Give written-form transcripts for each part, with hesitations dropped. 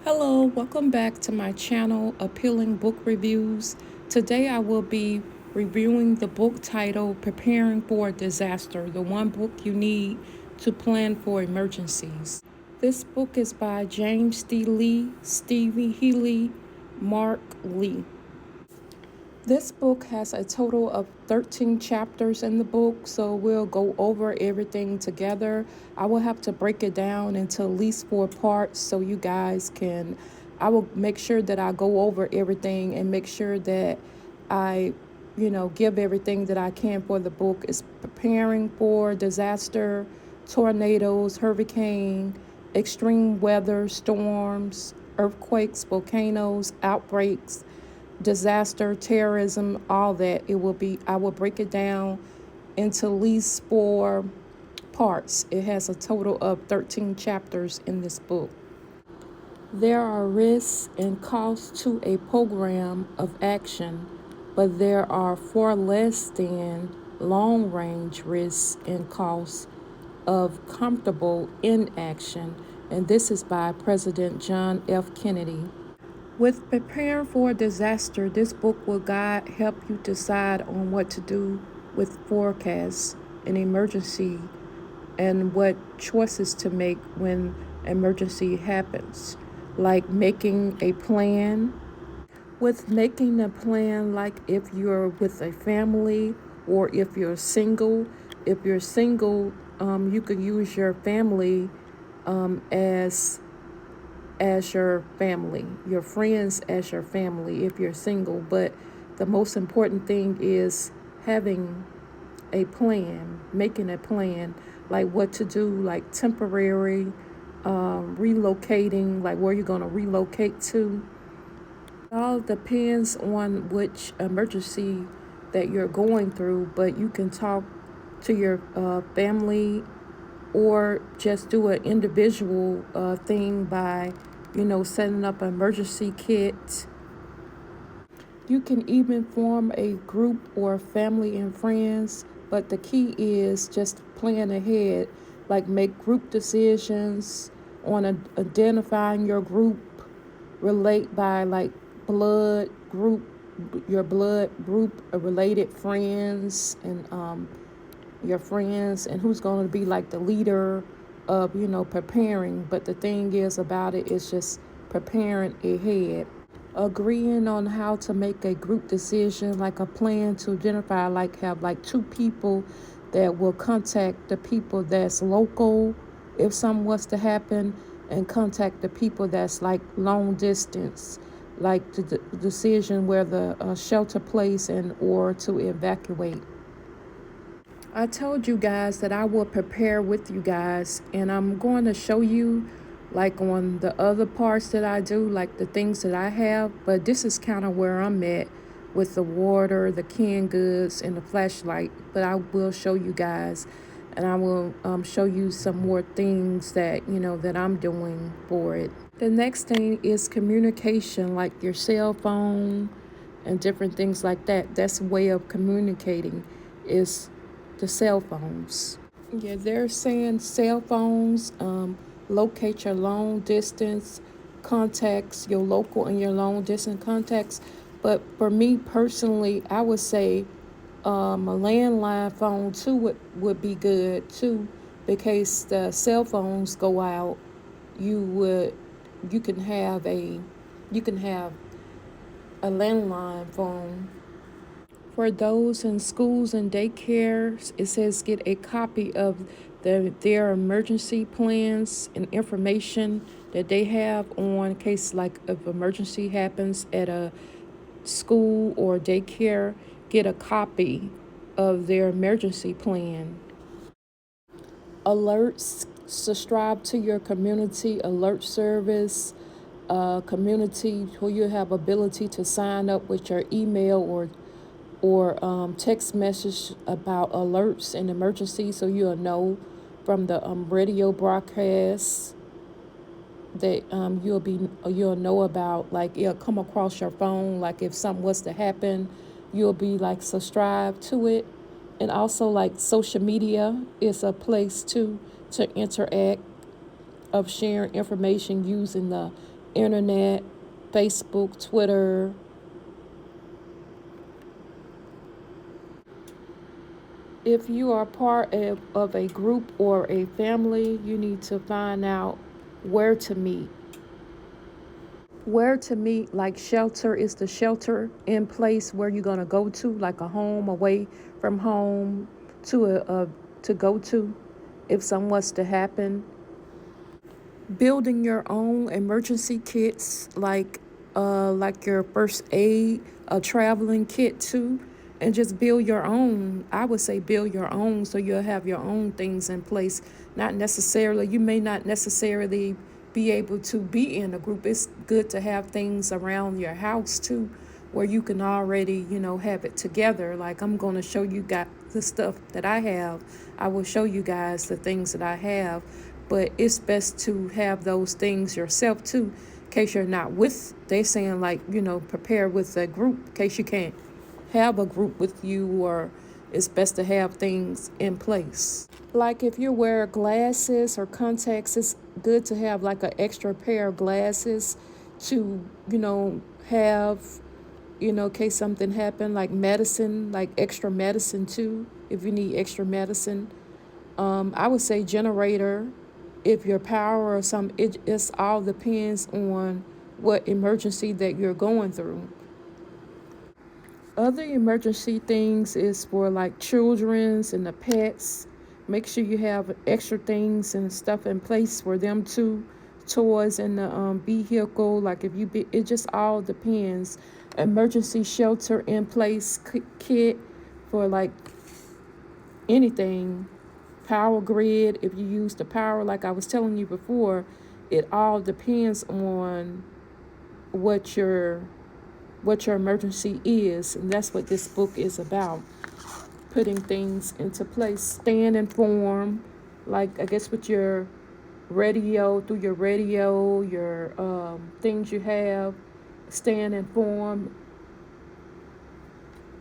Hello, welcome back to my channel, Appealing Book Reviews. Today I will be reviewing the book titled Preparing for a Disaster, the one book you need to plan for emergencies. This book is by James D. Lee, Stevie Healy, Mark Lee. This book has a total of 13 chapters in the book, so we'll go over everything together. I will have to break it down into at least 4 parts so you guys can. I will make sure that I go over everything and make sure that I, give everything that I can for the book. Is preparing for disaster, tornadoes, hurricane, extreme weather, storms, earthquakes, volcanoes, outbreaks, disaster, terrorism, all that. I will break it down into at least 4 parts. It has a total of 13 chapters in this book. There are risks and costs to a program of action, but there are far less than long range risks and costs of comfortable inaction. And this is by President John F. Kennedy. With Prepare for a Disaster, this book will help you decide on what to do with forecasts and emergency and what choices to make when emergency happens, like making a plan. With making a plan, like if you're with a family or if you're single. If you're single, you could use your family as your family, your friends as your family if you're single. But the most important thing is having a plan, making a plan, like what to do, like temporary, relocating, like where you're going to relocate to. It all depends on which emergency that you're going through, but you can talk to your family or just do an individual thing by, setting up an emergency kit. You can even form a group or family and friends, but the key is just plan ahead, like make group decisions on identifying your group, relate by like blood group, your blood group, related friends, and your friends, and who's going to be like the leader of preparing. But the thing is about it is just preparing ahead, agreeing on how to make a group decision, like a plan to identify, like have like 2 people that will contact the people that's local if something was to happen, and contact the people that's like long distance, like the decision where the shelter place and or to evacuate. I told you guys that I will prepare with you guys, and I'm going to show you like on the other parts that I do, like the things that I have, but this is kind of where I'm at with the water, the canned goods, and the flashlight. But I will show you guys, and I will show you some more things that, that I'm doing for it. The next thing is communication, like your cell phone and different things like that. That's a way of communicating, is the cell phones. Yeah, they're saying cell phones locate your long distance contacts, your local and your long distance contacts. But for me personally, I would say a landline phone too would be good too, because the cell phones go out. You would you can have a you can have a landline phone. For those in schools and daycares, it says get a copy of their emergency plans and information that they have on case like if emergency happens at a school or daycare. Get a copy of their emergency plan. Alerts, subscribe to your community alert service, community where you have ability to sign up with your email or text message about alerts and emergencies, so you'll know from the radio broadcasts that you'll know about, like it'll come across your phone, like if something was to happen, you'll be like subscribed to it. And also like social media is a place to interact, of sharing information using the internet, Facebook, Twitter. If you are part of a group or a family, you need to find out where to meet. Where to meet, like shelter, is the shelter in place where you're gonna go to, like a home away from home to a to go to if something was to happen. Building your own emergency kits, like your first aid, a traveling kit too, and just build your own. I would say build your own so you'll have your own things in place. Not necessarily, you may not necessarily be able to be in a group. It's good to have things around your house too where you can already, have it together. Like I'm going to show you guys the stuff that I have. I will show you guys the things that I have, but it's best to have those things yourself too, in case you're not with, they saying like, prepare with a group, in case you can't have a group with you, or it's best to have things in place. Like if you wear glasses or contacts, it's good to have like an extra pair of glasses to, have, in case something happened, like medicine, like extra medicine too, if you need extra medicine. I would say generator, if your power or something, it's all depends on what emergency that you're going through. Other emergency things is for like children's and the pets. Make sure you have extra things and stuff in place for them too. Toys in the vehicle. Like if you be, it just all depends. Emergency shelter in place kit for like anything. Power grid, if you use the power, like I was telling you before, it all depends on what your emergency is, and that's what this book is about. Putting things into place. Staying informed, like I guess with your radio, through your radio, your things you have. Staying informed,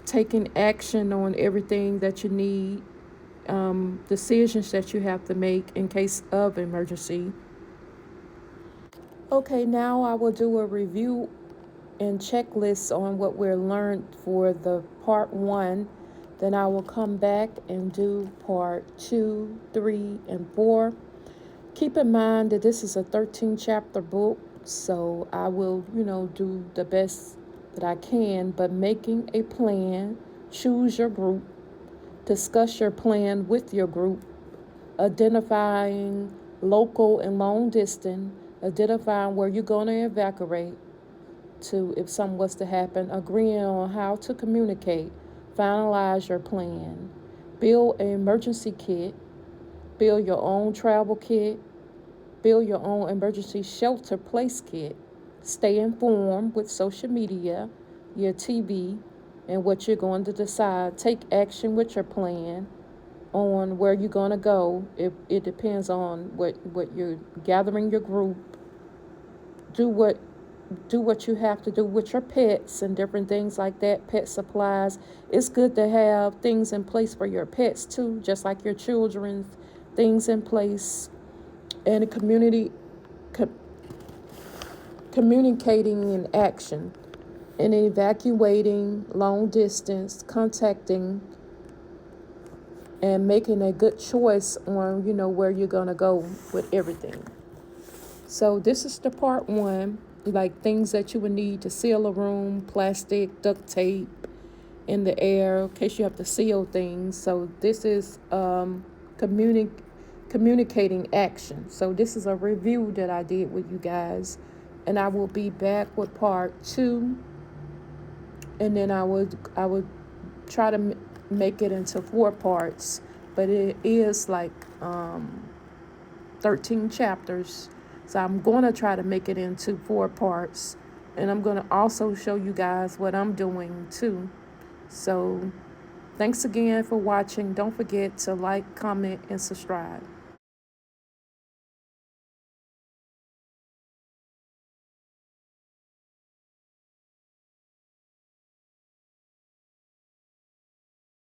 taking action on everything that you need, decisions that you have to make in case of emergency. Okay, now I will do a review and checklist on what we're learned for the part 1. Then I will come back and do part 2, 3, and 4. Keep in mind that this is a 13 chapter book, so I will, do the best that I can, but making a plan, choose your group, discuss your plan with your group, identifying local and long distance, identifying where you're going to evacuate to if something was to happen, agreeing on how to communicate, finalize your plan, build an emergency kit, build your own travel kit, build your own emergency shelter place kit, stay informed with social media, your TV, and what you're going to decide. Take action with your plan on where you're going to go. It depends on what you're gathering your group. Do what you have to do with your pets and different things like that. Pet supplies. It's good to have things in place for your pets too, just like your children's things in place. And a communicating in action and evacuating long distance, contacting, and making a good choice on, where you're going to go with everything. So this is the part 1, like things that you would need to seal a room, plastic, duct tape, in the air, in case you have to seal things. So this is communicating action. So this is a review that I did with you guys, and I will be back with part 2, and then I would try to make it into 4 parts, but it is like 13 chapters. So I'm going to try to make it into 4 parts, and I'm going to also show you guys what I'm doing too. So thanks again for watching. Don't forget to like, comment, and subscribe.